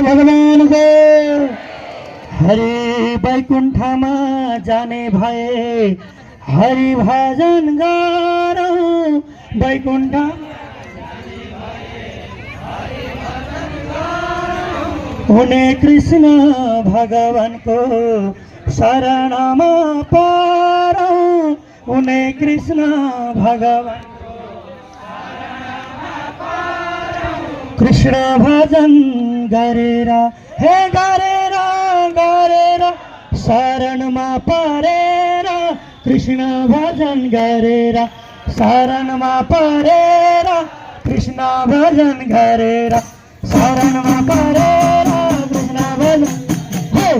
भगवान को हरि बैकुंठमा जाने भए हरि भजन गरौँ बैकुंठ हुने कृष्ण भगवान को शरणमा परौँ हुने कृष्ण भगवान कृष्ण भजन गरेर हे गरेर गरेर शरणमा परेर कृष्ण भजन गरेर शरणमा परेर कृष्ण भजन गरेर शरणमा परेर कृष्ण भजन हो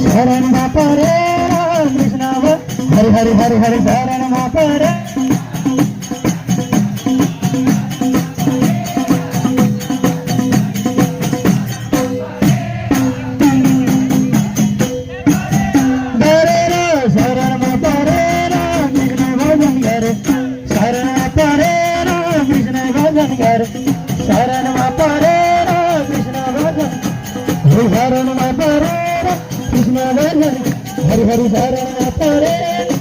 शरणमा परेर कृष्ण हरि हरि हरि हरि शरणमा परे गरेर शरणमा परेर कृष्ण भजन गरे शरणमा परेर कृष्ण भजन गरे शरणमा परेर कृष्ण भजन शरणमा परेर कृष्ण भजन हरि हरि शरणमा परेर